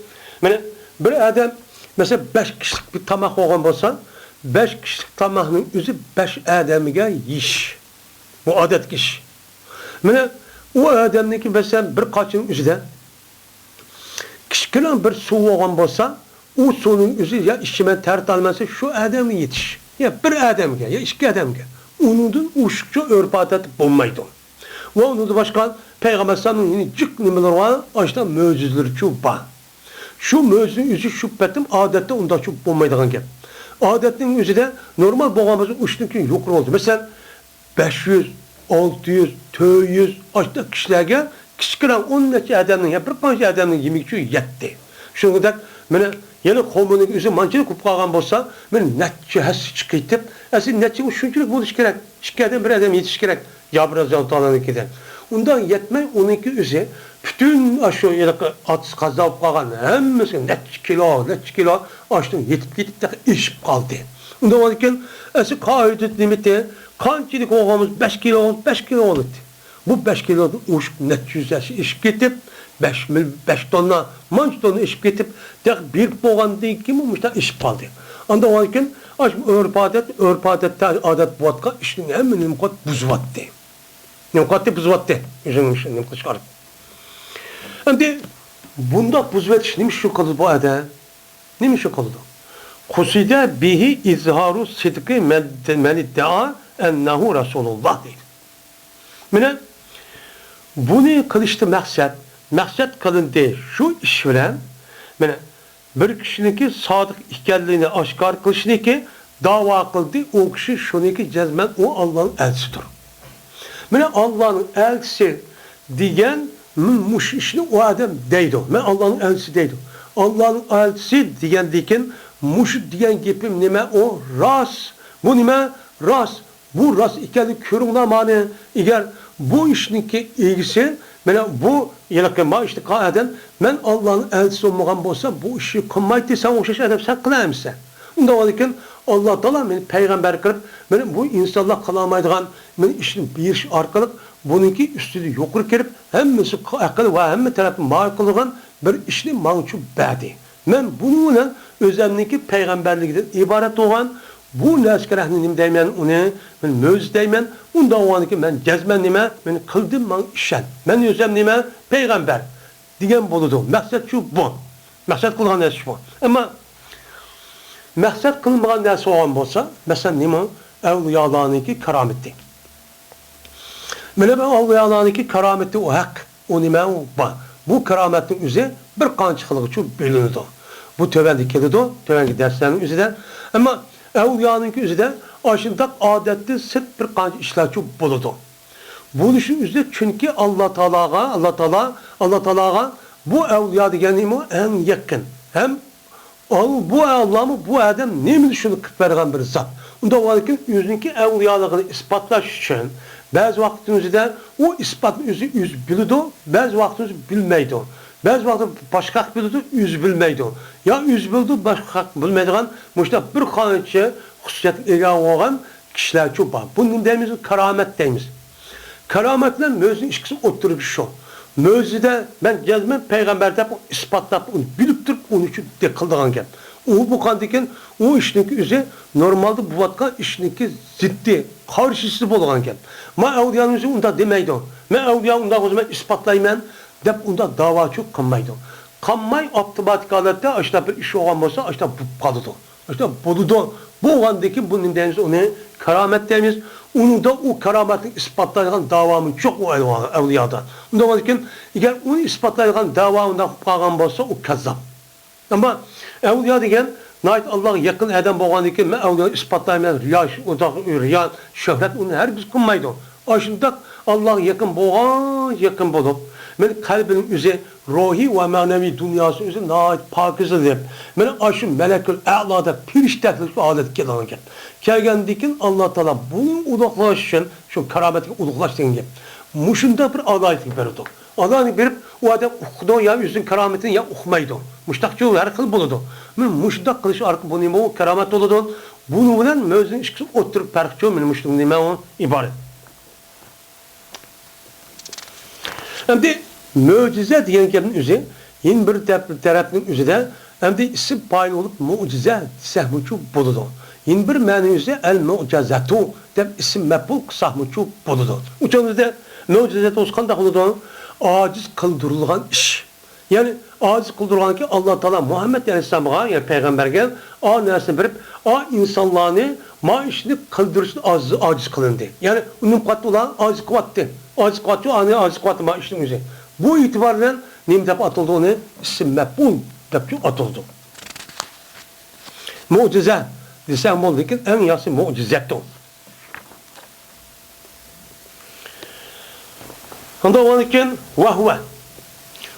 Yani bir adam mesela 5 kişilik bir tamak olan olsa 5 kişilik tamakın üzü 5 adamıga yiyiş. Bu adet kişi. Yani o adamdaki mesela bir kaçın üzü de kişikinen bir su olan olsa o suyun üzü ya işime tert alması şu adamı yetiş. Ya bir adamıga ya iki adamıga. Onun uşukça örp adet bulmaydı. Ve onun da başka Peygamber Sallallahu yine cık nimeler var. Açta möcüzleri çupa. Şu möcüzün yüzü şüphetim adette onda çok bulmaydıgan gap. Adetin yüzü de normal boğamızın uçtuğunki yukarı oldu. Mesela 500, 600, 400 açta kişilerge kişikiren 10 neçe adamın ya bir kanca adamın yemekçi yetti. Şunu da bana yine komunun yüzü mancını kupkagan bolsa ben neçe hesi çıkıytıp aslında neçe uçunculuk buluş gerek. Şikayeten bir adam yetiş gerek. Yabraz yaltalanı giden. Ondan yetmey 12 üzeri bütün aşağı at kazap kalan hemmesi neç kilo açtın yetip de iş kaldı. Ondan varken esi kaidet limiti kançilik oğamız 5 kilo oldu. Bu 5 kilo uçuk neç yüzesi iş gidip 5 tonna manç tonna iş gidip tek bir boğan değil kim olmuş da iş kaldı. Ondan varken örp adet adet boğatka işin hemen imkat buzvattı. Nemkatı buzvattı. Yüzünün nemkatı çıkarıp. Hem de bunda buzvat işlemiş şu kadar bu ede. Nima shu qildi? Qusida bihi izharu sidqi men iddia ennehu Resulullah deydi. Mana bunu qilishdi maqsad qilindi shu ish bilan mana bir kishiniki sodiq ekanligini oshkor qilishniki da'vo qildi, o kishi shuniki jazman o Allohning elchisidir. Mana Allohning elchisi degan mush ishni o odam deydi. Men Allohning elchisi deydi. Allohning elchisi degandikin mush degan gapim nima o rost. Bu nima rost. Bu rost ekanligi ko'ringlar mani. Agar bu ishniki egisi mana bu yalaqama işte qoadan men Allohning elchisi bo'lmagan bo'lsa bu ishni qilmaydi desam o'sha adam sen qilamsan. Unda o'zikin Allah Taala meni payg'ambar qilib, meni bu insonlar qila olmaydigan meni ishni berish orqali buniki ustida yuqori kelib, hammasi aql va hamma tarafdan ma'qul qilgan bir ishni menga berdi. Men buni bilan o'zimniki payg'ambarligidan iborat bo'lgan bu naskarahni nima deyman uni men mo'jiz deyman. Unda o'g'aniki men jazman nima men qildim men ishon. Men o'zim nima payg'ambar degan bo'ladi. Maqsad shu bu. Maqsad qilgan narsa shu. Ammo maqsad qilmagan narsa olgan bo'lsa, masalan nima avliyolarniki karomati. Mana bu avliyolarniki karomati o haq, o nima o bor. Bu karomatning o'zi bir qancha xilga uchun bo'linadi. Bu tövəndə keladi, tövəngi dərslərinin özüdə. Amma avliyanınki özüdə aşındaq adətli sırt bir qancha işlər üçün buludu. Bunun üçün özüdə çünki Allah Taala'ga bu avliya degenim o en yakın. Hem bu Allah'ı bu adam neymi şunu kıtbergen bir zat. Onda var ki özünki avliyalığını ispatlaş için bazı vaktimizde o ispatın özü biliyordu, bazı vaktimiz bilmeydi. Bazı vakti başka biliyordu, bilmeydi. Ya bildi, başka bilmeydiğen müştah bir kanıtçı hususiyet ega olan kişiler çok var. Bunun deyimiz keramet deyimiz. Kerametle müezin işkisi oturup şu. Müezide ben gezmem peygamberden ispatlap onu bilip durup onun için de kıldığın gel. O bu kandiken o işinki üzeri normalde bu vatka işinki ciddi karşısı bolğan gel. Ma avliyanın onda demeydi. Ma avliyan onda o zaman ispatlayman dep onda dava çok kanmaydı. Kanmay optimatik halatda aşta bir iş olan olsa aşta kalıdı. Aşta buludu. Bu olandaki bunun deniz onu keramet demiz. Onun da o kerametin ispatlayan davamı çok o evliyadan. Onda varken eğer onu ispatlayan davamından kalan olsa o kazzap. Ama evliya degen nait Allah'a yakın adam bolğandan keyin men evliya ispatlayman riya, şöhret onu her biz kılmaydı. Aşında Allah'a yakın bolup men kalbimin üzeri ruhi ve manevi dünyası üzeri nait pakizdir dep. Men aşın melekül a'lada piriştehlik adet gelen gep. Kelgendikin Allah Taala bunu uduklaş için şu kerametini uduklaş degan gep. Muşunda bir adayetlik berdi. Adayetlik berip o adam okudu ya yüzün kerametini ya okumaydı. Muştakçı her xil buludu. Men muştak kılışı arka bu nima o keramet oludu. Bunu bilen müezin işkisi oturup perkçı men muştuk nima o ibaret. Hem de mucize diyen kelinin üzeri yeni bir tarafının üzerinde hem de isim paylı olup mucize sehmuçu buludu. Yeni bir mani üzeri el mucizetu dep isim mepul sahmuçu buludu. Uçağımızda mucize olsun da buludu. Aciz kıldırılgan iş. Yani aciz kıldırılgan ki Allah Teala Muhammed Aleyhisselam'a yani peygamberge a nersini verip a insanlarını ma işini kıldırışını aciz kılındı. Yani onun katı olan aciz kıvattı. Aciz kıvattı, aciz kıvattı ma işini üzeri. Bu itibarla neyim dep atıldı onu? İsim mef'ul dep atıldı. Mucize desem oldu ki en yası mucizetti o. Onda onunken vahve.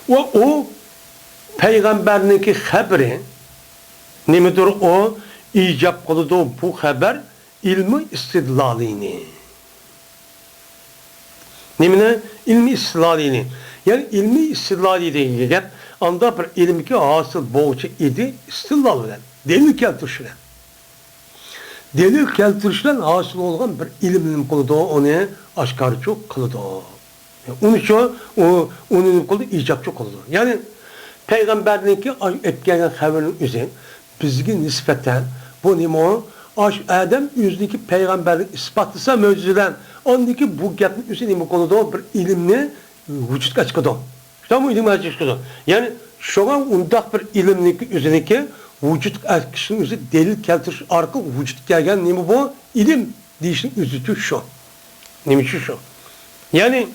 Ve o peygamberniki haberi nemidir o? İcap kılıdı bu haber ilmi istidlalini. Nemine ilmi istidlalini. Yani ilmi istidlali değil gel. Anda bir ilim ki hasıl boğucu idi istidlal bilen. Delil keltirişilen. Delil keltirişilen hasıl olan bir iliminin kılıdı onu aşkarı çok kılıdı. Onun için onun kılıdı icapçı kılıdı. Yani peygamberliğindeki etkileyen haberin üzerine bizge nispeten bu nimo Adem yüzdeki peygamberlik ispatlısa mevzudan ondaki bu gapın üzerine kılıdı bir ilimni vücutga chiqadi. İşte bu ilim çıkıyor. Yani şoğa undaq bir ilimniki üzerindeki vücut kişinin özü delil keltiriş arkalı vücut gelgen nemi bu? İlim deyişin özütü şu. Nemi şu. Yani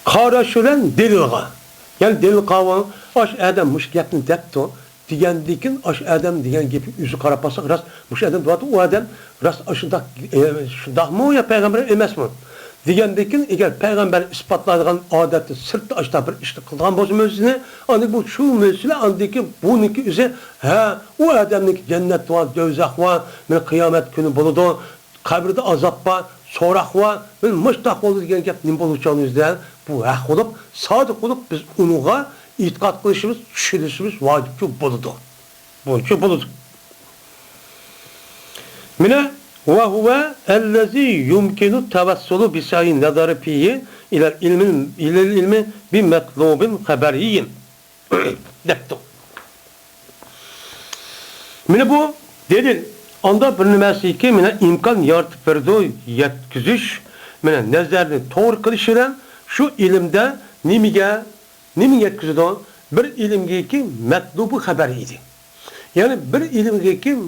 karşılan delilga. Yani delil kavan aş adammış gapni depti degandikin aş adam degan gapi o'zi qarab basak ras mush adam deyapti u adam ras shundaqmi yo payg'ambar emasmi degandikin agar payg'ambar isbotlaydigan odatni sirtda ashta bir ishni qilgan bo'lsa o'zini andi bu shu masala andiki buniki o'zi ha u odamniki jannat va do'zax va men qiyomat kuni bo'ladi qabrda azob va so'roq va men mushtaq bo'ladi degan gap nima bo'luvchaningizda bu haq bo'lib sodiq bo'lib biz unuga e'tiqod qilishimiz tushunishimiz vojib bo'ladi. Buncha bo'ladi. Mina va huwa allazi yumkinu tawassulu bi sa'i nazari fihi ila ilmi bi matlubin khabariyyin. Deptu. Mina bu delil anda bir nimasiki mina imkon yaratib berdi yetkizish mina nazarni to'g'ri qilish bilan şu ilimde nimiga yetkizdi? Bir ilimgeki matlubu haber idi. Yani bir ilimgeki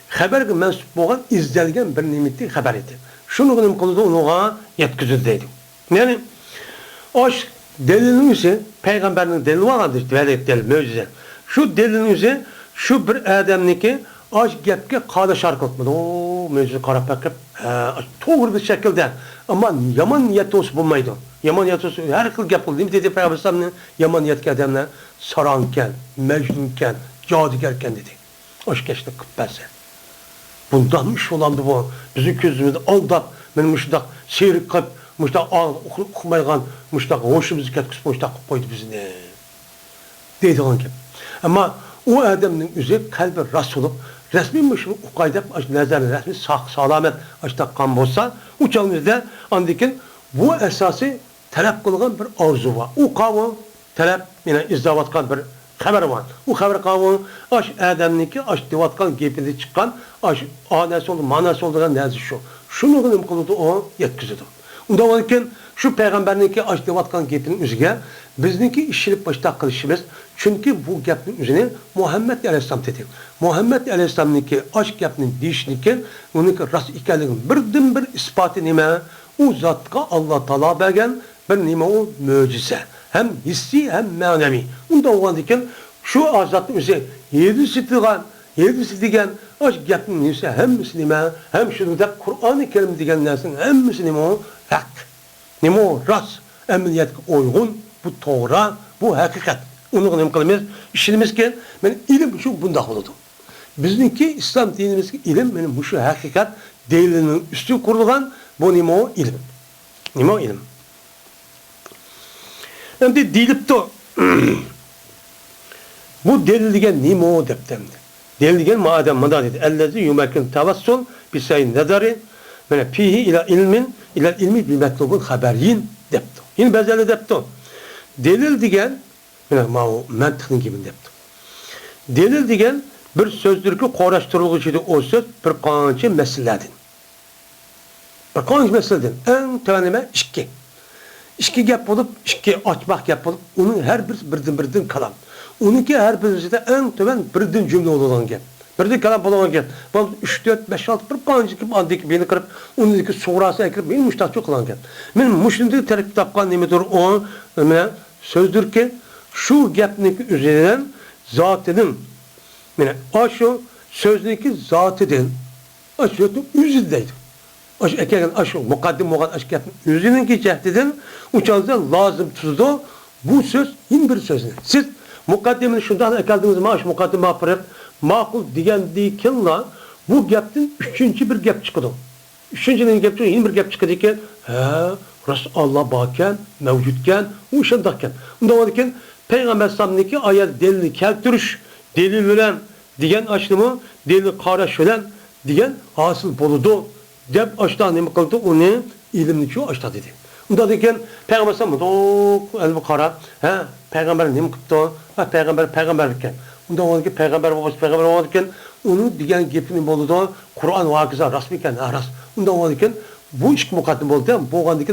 haberge mensup bo'lgan izlengen bir nimeti haber idi. Şunu nim qildi unuğa yetkizdi deydi. Yani oş delilin ise peygamberinin delili vardı işte delil mucize. Şu delilin ise şu bir adamniki oş gapga qada şark etmedi. O mucize qarab bakıp to'g'ri bir şekilde ama yaman niyeti olsa bulmaydı. Yaman niyeti olsa her kıl gap oldu. Dedi Peygamber sallallahu yaman niyetli adamlar saranken, mecnunken, cadugerken dedi. Hoş geçti kıppesi. Bundanmış olandı bu. Bizim gözümüzde aldap, benim müştak seyrik kıp, müştak okumaygan, müştak hoşumuzu ketkisi müştak koydu bizi ne? Dedi olan gibi. Ama o adamın üzeri kalbi rast olup, resmiymiş ukayda nazarı resmi sağlamet açtakkan bolsa uçalımızda andikin bu esası talep kılgan bir arzu var. O kavun talep yine izdavatkan bir haber var. O haber kavun aş adamniki aş divatkan gepinde çıkan aş anası oldu manası olduğundan nezih şu. Şunu kılım kılıdı o yetkizdi. Onda olurken şu peygamberniki aş divatkan gepinin üzerine bizniki işçilik başta kılışımız. Çünkü bu gapning üzerine Muhammed Aleyhisselam dedi. Muhammed Aleyhisselam'niki aşk gapning deyişniki uniki rast ekanligini birdan bir isboti nima? U zatga Allah Taala bergan bir nima o mo'jiza. Hem hissi hem ma'naviy. Unda bo'lgandikan shu azatning o'zi yedisi degan aşk gapning esa hammasi nima? Hem shunda Qur'oni Karim degan narsaning hammasi nima? Haq. Nima rast, amaliyotga uyg'un, bu to'g'ri, bu haqiqat. Onu nima qilamiz? İşimizki men ilim şu bunda oldu. Bizniki İslam dinimizki ilim benim bu şu hakikat delilinin üstü kurulgan bu nima o ilim. Nima o ilim? Endi deyilipti. Bu delil degan nima o deptemdi. Delil degan madem mada dedi. Ellezi yumakin tavassul bi sayin nazari mana fihi ila ilmi bi matlubun haberyin depti. Yine bezeli depti. Delil degan mantıkın gibi depti. Delil degan bir sözdürkü qo'rashtiriluvchi o söz bir qancha masaladan. Bir qancha masaladan eng tanima ikki. İki gap bo'lib, ikki ochmoq gap bo'lib, uning har birdan kalam. Uniki har birisida eng to'van birdan jumla bo'lgan gap. Birdan kalam bo'lgan gap. Bu 3 4 5 6 bir qancha kim andiki beni qirib, uniki suğrasına kirib, men mushtaqchi qilgan gap. Men mushunday tarkib topgan nimadir o, mana sözdürkü şu gapniki üzerinden zatının yani aşu sözdeki zatıdın aşu üzüldeydi. Aşu ekerken aşu mukaddim olan aşk gapın üzerininki cehdeden uçağınızda lazım tuzdu bu söz yine bir sözünü. Siz mukaddimini şundan ekaldınız maaş mukaddim yapırıp makul diyen dikinla bu gapten üçüncü bir gap çıkıyordu. Üçüncünün gap çıkıyor yine bir gap çıkıyordu ki Resul Allah bakken, mevcutken, o şundakken. Ondan varken Peygamber sallallahu ayet delilini keltiriş, delil bilen diyen açlımı, delil qaraş bilen diyen hasıl boludu. Dep açtan nima qildi? Uni ilimni şu açta dedi. Ondan varken Peygamber sallallahu elbi qara, Peygamber nima qildi? Peygamber ekan. Ondan varken Peygamber varken onu diyen gepini boludu. Kur'an vakiza rasmi ekan, ras. Ondan varken bu iş mukaddim oldu ya, bu oğandaki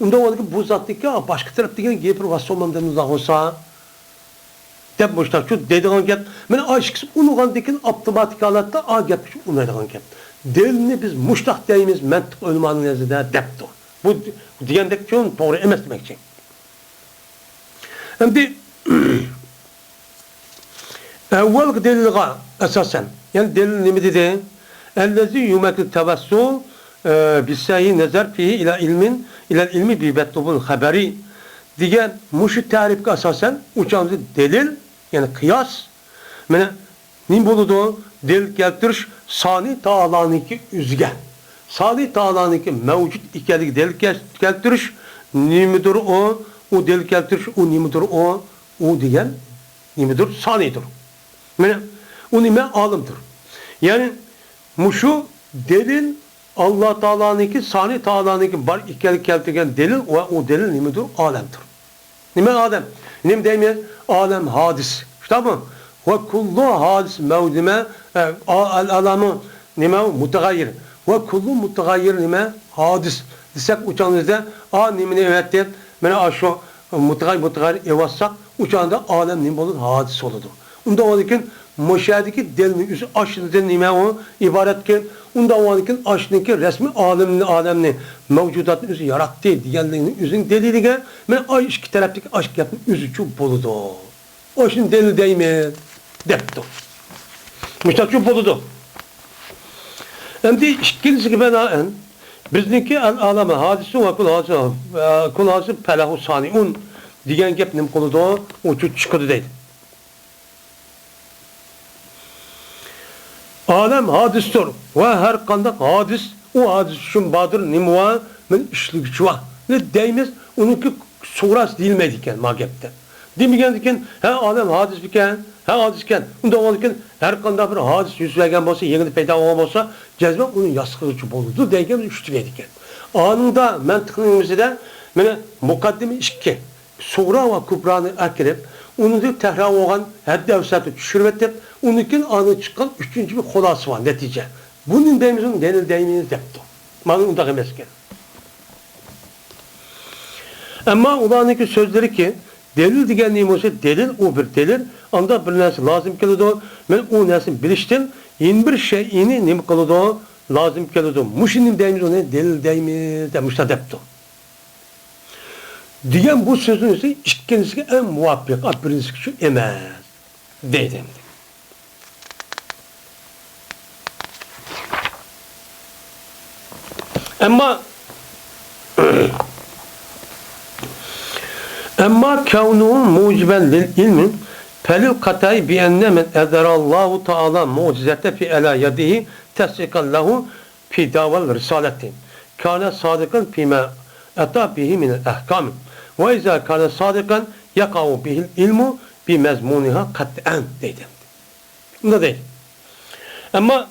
unda oğandaki bu zattaki başka taraf degen gepir vassolmam demiz olsa deb boşta şu deydigan gap, mana aşkısı unuğandikin avtomatik halatda a gap şu unaydigan gap. Delilni biz muştaq deymiz, mantiq ulmanın nazarida debdi. Bu degandek çok doğru emas demekçi. Endi evvel delilga esasen, yani delil nima dedi? Ellezi yumakil tevassul bisayi nazar fihi ila ilmi bi betlubul haberi degan muşu tarifga asosan uçanızı delil, yani kıyas. Mana nim boludu? Delil keltirish sani ta'alaniki üzge. Sani ta'alaniki mevcut ikenligi delil keltirish nimadir o? O delil keltirish o nimadir o? O degan nimadir? Sanidir. Mana o nima? Alimdir. Yani muşu delil Allah Teala'nınki, Sani Teala'nınki bar ikenlik keltirgen delil ve o delil nimadir? Alemdir. Nime alem? Nime deymeyiz? Alem hadis. İşte bu. Ve kullu hadis mevdime alamı nime? Mutagayyir. Ve kullu mutagayyir nime? Hadis. Desek uçağınızda nimine evet deyip bana aşağı mutagayyir evassak uçağında alem nime olur? Hadis olur. Onda o dikin müşahedeki delinin yüzü aşırıdan nime o ibaretken onda o dikin aşırıdaki resmi alemni mevcudatın yüzü yarattı diyenliğinin yüzün deliliğe ben ay iki taraftaki aşk yapın yüzü çok boludu. O şimdi delil değil mi? Depti. Müştak çok boludu. Hem de ikincisi gibi ben bizdeki aleme hadisi ve kul hadisi pelahu saniun diyen gep nim boludu o çok çıkıdı değil. Alem hadistir ve her kandak hadis o hadis için badır nimva men işlik var. Ne deyimiz onunki surası değilmeydiken magepte. Demigen diken alem hadis biken hadis iken onda olurken her kandak bir hadis yüz vergen olsa yeni peyda olmasa cezbe onun yaskıcı boludu deyken üçtüveydiken. Anında mantıkımızda mene mukaddime işki sura ve kubranı akirip onu da tehrar olan her devsatı düşürvetip onunkin anı çıkan üçüncü bir kolası var netice. Bunun deyimizin delil deyimini depti. Manın undaki emesken. Ama ulanınki sözleri ki delil degen neyim olsa delil o bir delil. Anda bir nersi lazım kılıdı. Ben o nersin biliştim. Yeni bir şeyini neyim kılıdı lazım kılıdı. Muşinin deyimiz o ne delil deyimiz demişler depti. Diyen bu sözün ise ikincisi en muvaffak. Birincisi şu emez. Deydim. Ama kavnuhun muciben lil ilmin pelil katay bi enne men ederallahu ta'ala mucizete fi ela yadihi tesdikan lehu fi daval risaleti kâne sadikan fîme eta bihi minel ehkâmi ve izâ kâne sadikan yakavu bihil ilmu bi mezmuniha kat'en dedim. Bunda değil. Ama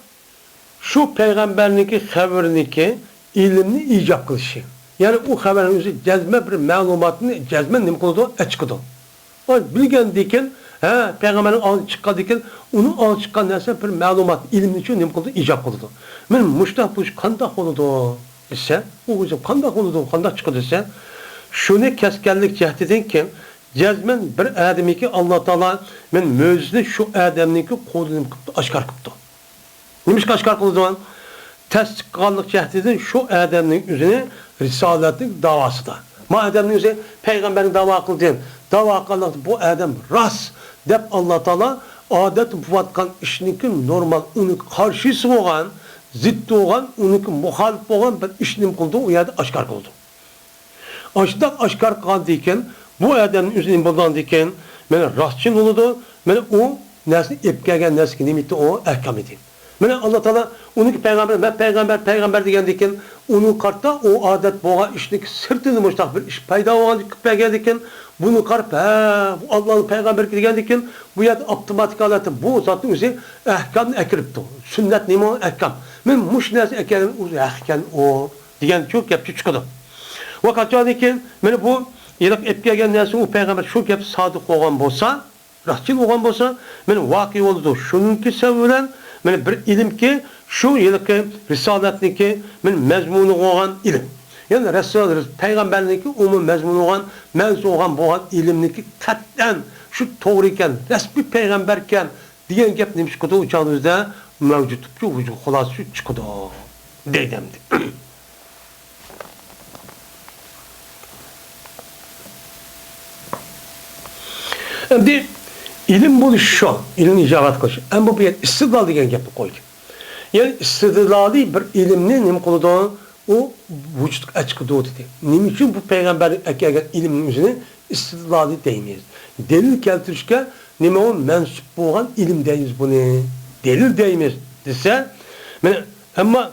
şu peygamberlik haberindeki ilimni icap kılışı. Yani o haberin özü cezme bir malumatını cezme ne kıldı? Açıkladı. O bilgen diken peygamberin ağzı çıkan diken onun ağzı çıkan neyse bir malumat ilimni için ne kıldı? İcap kıldı. Men muştah bu kandak oldu ise o yüzden kandak oldu kandak çıkadı ise şunu keskenlik cehdedin ki cezmen bir ademi ki Allah Teala men müjdesini şu ademniki kolunu aşkar kıptı. Neymiş aşkar kıldı zaman? Tasdikkanlık cehdedin şu ademnin üzerine risaletin davası da. Ma ademnin üzerine peygamberin dava kıldı. Dava kıldı bu adem ras dep Allah Teala adet buvatkan işinin normal onun karşısı olan ziddi olan onun muhalif olan bir işini kıldı o yerde aşkar kıldı. Aşkar kıldı iken bu ademnin üzerine bulundu iken beni rastçın oldu. Beni o nesli epkegen nesli nimeti o ehkam edin. Beni Allah Teala onun ki ben peygamber diken onun kartta o adet boğa işlik sırtını müştak bir iş payda olan diken bunu karp Allah'ın peygamber diken bu yerde optimatik alatı bu zatın üzeri ehkam ekiripti. Sünnet neymi o ehkam. Ben muş nesli ekerim ehkam o diyen çok yapıcı çıkıdı. Vakat diken beni bu yedek epkegen nesli o peygamber çok yapı sadık olan bolsa rahçıl olan bolsa benim vaki oldu. Şununki sevilen men bir ilim ki şu yılki risaletniki men mezmunu olan ilim. Yani peygamberlik umum mezmunu olan mevzu olan bu ilimniki kat'en şu to'g'ri ekan, rasmiy payg'ambar ekan degan gap nima chiqadi o'chog'imizda mavjud. Shu xulosa shu chiqadi deydim. Endi ilim bo'lish shu, ilmni ijobat qilish. Ammo bu yer istidlol degan gapni qo'ydi. Ya'ni istidloliy bir ilmni nima qiladi? O vücudga açıkıdı dedi. Nima uchun bu payg'ambar kelgan ilmning o'zini istidloli deymiz. Delil keltirishga nima o mansub bo'lgan ilm deymiz buni. Delil deymiz desa, mana ammo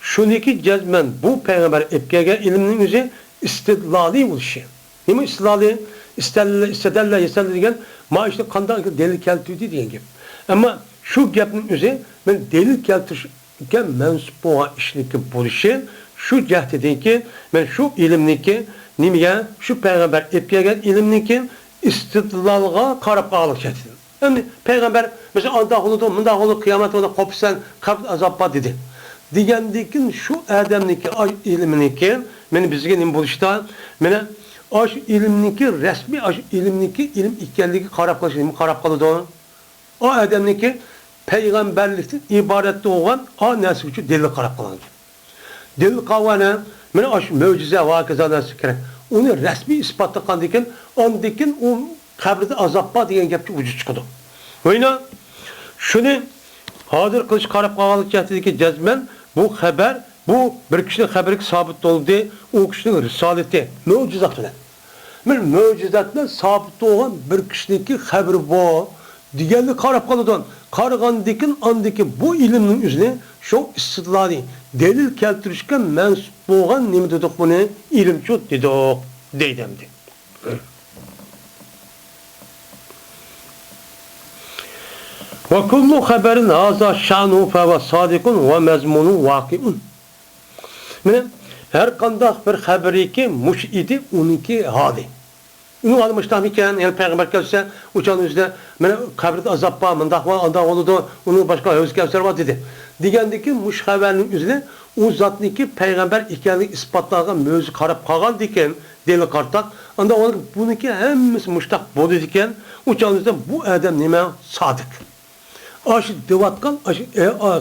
shuniki jazman bu payg'ambar kelgan ilmning o'zi istidloli bo'lishi. Nima istidloli? İstedalla degan, ma işte qanday delil keltirdi degan gap. Ammo shu gapning o'zi men delil keltirishga mansub bo'lgan ishniki bo'lishi şu cehdedeki, ben şu ilimniki, niye şu peygamber etkileyen ilimniki istidlalga karab ağlık cehdedim. Yani peygamber mesela anda oldu, mında oldu, kıyamet oldu, kopsan, kabr azappa dedi. Digendikin şu ademniki, ilimniki, beni bizge nim buluşta, beni aş ilimniki, resmi aş ilimniki, ilim ikkenliki karab kalışı, karab kalıdı onu. O ademniki peygamberlikten ibaretli olan o nesli için delil karab kalıdı. Delil kavana, mene aş mucize vakızalarsa gerek. Onu resmi ispatlakan diken, ondikin o kabride azappa diyen gapçı vücut çıkıdı. Oyna, şunu hazır kılıç karab kavalık cehdedeki cezmen, bu haber, bu bir kişinin haberi sabit oldu, o kişinin risaleti, mucizat ile. Bir mucizatla sabit olan bir kişinin haberi bu, diğerli karab kalıdan, kargandikin andikin bu ilimnin üzerine şu istidlali delil keltirishga mansub bo'lgan nima dedik buni ilmchi dedik deydimdi. Ve kullu haberin haza şanu fe ve sadikun ve mezmunu vakiun. Mene her qandaq bir haberi ki muş idi uniki hadi. Unu almıştam iken yani peygamber gelse uçağın üzerinde mene kabride azap var, mındak var, andak oldu, onu başka öz kevser var dedi. Degandiki muş haberinin üzerine o zatniki peygamber ikenlik ispatlagan mövzu karab kalgan diken deli kartak. Anda olarak bununki hemmisi muştak bodu diken uçağın üzerinde bu adam nime sadık. Aşı devatkan, aşı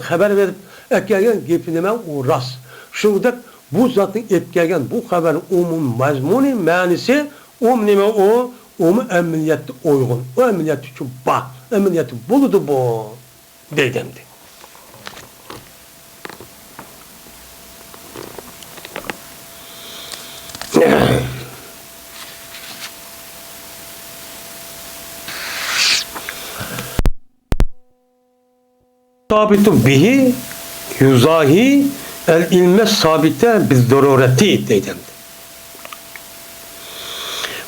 haber verip ekleyen gepi nime o ras. Şurada bu zatın etkileyen bu haberin umun mazmuni manisi nime o emniyette uygun. O emniyette için bak. Emniyette buludu bu. Deydemdi. Sabitu bihi yuzahi el ilme sabite biz darureti deydemdi.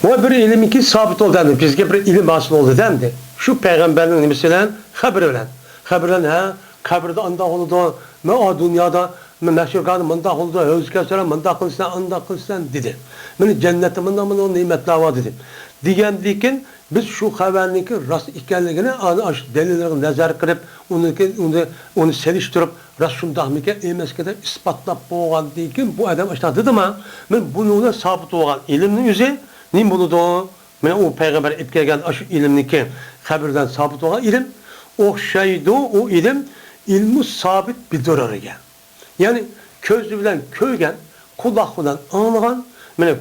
Ve bir ilim iki sabit oldu dendi. Bizge bir ilim asıl oldu dendi. Şu peygamberin mesela haber ölen. Haberlen ha kabirde anda oldu. Ne o dünyada meşhur kaldı. Manda oldu. Özge sonra manda kılsan anda kılsan dedi. Beni cennetimin o nimetler var dedi. Diyen biz şu haberniki rast ikenligini delillerine nazar kırıp onu seliştirip rast şundahmike emeskede ispatlap boğan diyen bu adam işte dedi mi? Ben bunu sabit olan ilimnin yüzü ne buldu? Ben o peygamber etkileyen aşı ilimniki haberden sabit olan ilim okşaydı o ilim ilmi sabit bir durarı gel. Yani közü bilen köygen kulakından anlayan ben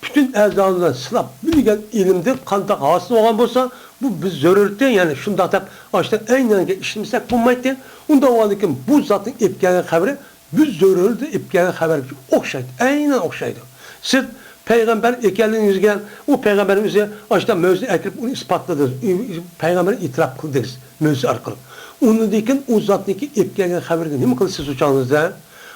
bütün ezalarından sılap bilgen ilimde kantak hasıl olan olsa bu biz zörürten yani şunda tak açtan aynen işlemsek bulmaydı. Onda o anki bu zatın ipkenen haberi biz zörürdü ipkenen haberi okşaydı. Aynen okşaydı. Siz peygamber ekelliğiniz gelen o peygamberimize açtan mevzu ekrip onu ispatladı. Peygamberi itiraf kıldınız mevzu arkalı. Onu dikin o zatındaki ipkenen haberi ne mi kılsınız uçağınızda?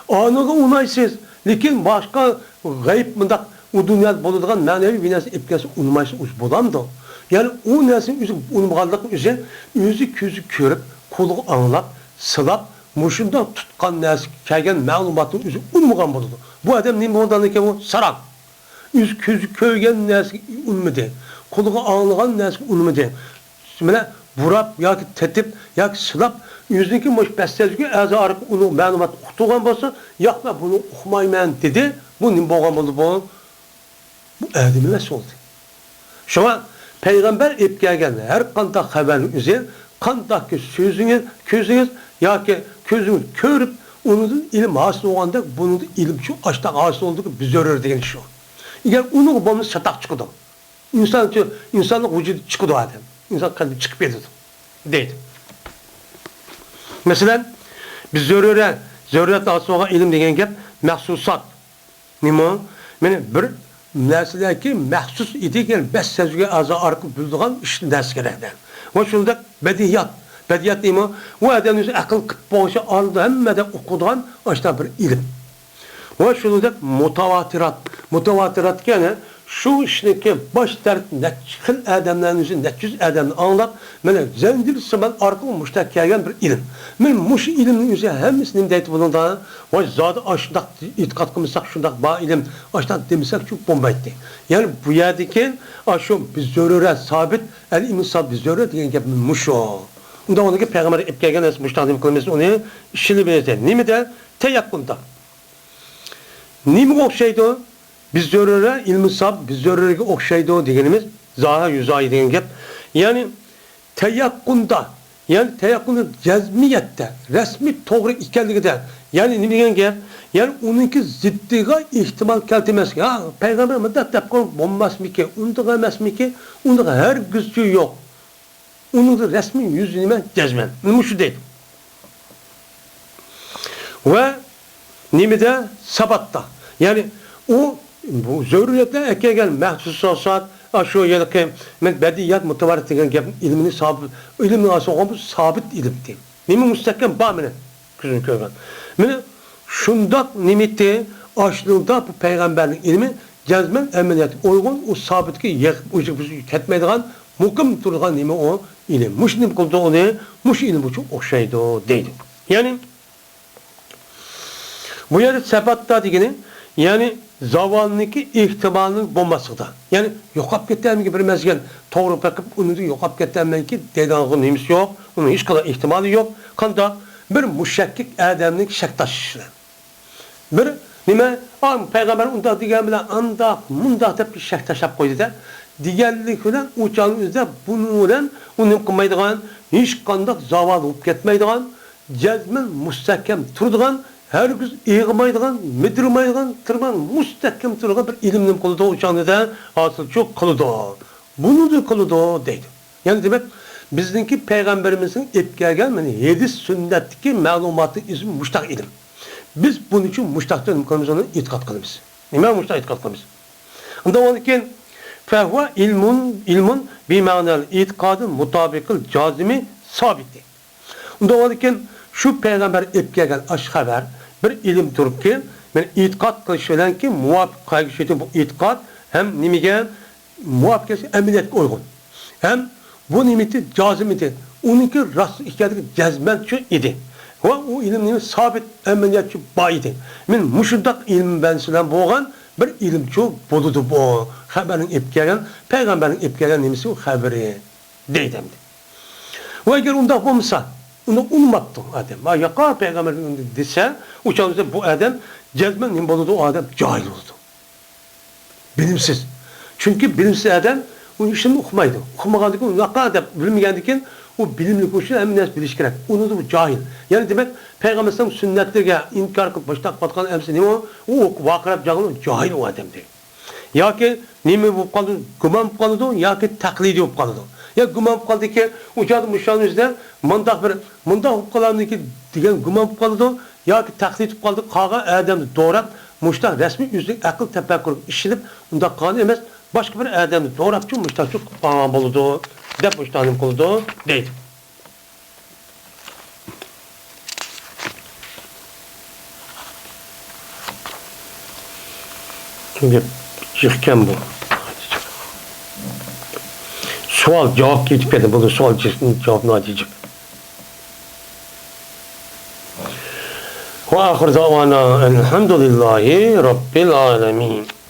Anıga unaysız. Lakin başka gayip mındak o dünyada bulunduğun manevi bir nesne ipkesi unmaysa uç bulan da. Yani o nesnenin üzü unmaganlık üzerine özü közü körüp, kulu anlap, sılap, muşundan tutkan nesne kelgen malumatın üzü unmagan bulundu. Bu adam ne oldu ki bu? Sarak. Üz közü köygen nesne unmadı. Kulu anlagan nesne unmadı. Şimdi burap, ya ki tetip, ya ki sılap, yüzündeki muş bestezgi azı arıp onu malumat okutuğun bolsa, yakma bunu okumayman dedi. Bu ne boğan buldu bu? Bu ademi nasıl oldu? Şuna Peygamber ip gelgen her kandak haberin üzeri kandaki sözünüz, közünüz ya ki közünüz körüp onun ilim hasıl olanda bunun ilim şu açtak hasıl olduğu biz öğrenir degen şu. Eğer onun bunu satak çıkıdı. İnsanlık vücudu çıkıdı adam. İnsan kalbi çıkıp yedi. Değil. Mesela biz zörüret hasıl olan ilim degen gap mahsusat. Nima? Meni bir narsadaki mahsus edigen bes sözüge aza arqı bildiğin iş narsa kerakdan. Ve şunda bedihiyat. Bedihiyat nima? O adam o'zi aql qilib boshi oldi hammada o'qidigan ashta bir ilm. Ve şunda mutavatirat yani şu işniki baş tart neçhil adamların o'zi neçhil adamni anlab, mana zanjir siman orqali mushtaq kelgan bir ilm. Men mush ilmning o'zi hammasini nima deydi bundan? Ve zodi ashundaq e'tiqod qilmasak shundaq ba ilm ashdan demasak shu bo'lmaydi. Yani bu yerdeki şu biz zörüre sabit el imsal biz zörüre degan gap musho. Unda onunki peygamber ip kelgan es mushtaqdim qilmaysiz onu ishini berdi. Nima de tayaqqunda. Nima o'xshaydi? Biz zörüre ilmi sab biz zörürege o'xshaydi deganimiz zaha yuzayi degan gap. Yani tayaqqunda yani tayaqqunda cazmiyatda rasmiy to'g'ri ekanligida yani nima degan gap? Yani onunki ziddiga ihtimal keltirmez. Ha peygamber müddet depkon bo'lmasmiki, undaga emasmiki, undaga her güzü yok. Onun da resmi yüzüne cezmen. Bunu şu değil. Ve nimide sabatta. Yani o bu zörriyetle ekegen mahsusat şu yılki men bediyat mutavarit degen gap ilmini sabit ilmini asıl sabit ilimdi. Nimi müstahkem bamine kızın köygen. Mene şundak nimiti aşlığında bu peygamberin ilmi cezmen emeliyat uygun o sabitki ucuk ketmeydiğen mukim durgan nimi o ilim. Muş nim kıldı onu muş ilim bu çok okşaydı deydi. Yani bu yerde sebatta degeni yani zavalniki ihtimalının bulmasıda. Yani yokap kettenmen ki bir mezgen doğru bakıp onu da yokap kettenmen ki dedanğı neymiş yok. Onun hiç kadar ihtimali yok. Kanda bir müşekkik adamlık şektaşışlar. Bir nime? Peygamber onda digen bilen anda munda tep şektaşap koydu da digenlik bilen uçağın üzerinde bunu bilen onu kılmaydıgan hiç kandak zaval olup ketmeydigan cezmen müstahkem turduğan herkes eğilmaydigan, medirmaydigan, tırman müstahkem turduğan bir ilimnin kılıdı uçağını da asıl çok kılıdı. Bunu da kılıdı deydi. Yani demek bizdeki peygamberimizin etkilerken hadis sünnetteki malumatı ismi müştak ilim. Biz bunun için müştakta imkanımızı itikat kılımız. Nime müştak itikat kılımız? Ondan olurken fehva ilmun bir manal itikadın mutabıkıl cazimi sabiti. Ondan olurken şu peygamber etkilerken haber bir ilim durup ki ben itikat kılışılan ki muvaffak kaygışıydı bu itikat hem nimige muvaffakiyeti emniyet uygun. Hem bu nimeti cazimidi. Onunki rast hikayedeki cezmentçi idi. Ve o iliminin sabit emniyetçi bayidi. Men muşundak ilim bensilen boğan bir ilimçi buludu bu. Haberin ipkelen, peygamberin ipkelen nimesi o haberi deydemdi. Ve eğer onda olmasa, onu unutmattı adam. Yakar peygamberin dese, uçağımızda bu adam cezmen nim buludu o adam cahil oldu. Bilimsiz. Çünkü bilimsiz adam onun işini okumaydı. Okumadık onu yakar da bilmeyendikin o bilimli koşu emniyet biliş gerek. Onu da bu cahil. Yani demek Peygamber'in sünnetlerine inkar kılıp baştak batkan emsi ne o? O vakırap cahil cahil o adam değil. Ya ki nemi bu kaldı, güman bu kaldı, ya ki taklidi bu kaldı. Ya güman bu kaldı ki uçadı müşahın yüzde mandak bu kaldı ki diyen güman bu kaldı, ya ki taklidi bu kaldı, kağa adamı doğrak müştah resmi yüzlük akıl tefekkür işlenip onda kanı emez başka bir adamı doğrakçı müştah çok bağım buldu. Dep müştahım kıldı deydi. Şimdi çıkken bu. Sual cevap geçip geldi. Bunu sual cevabını açacak. Ve ahir zavana elhamdülillahi rabbil alemin.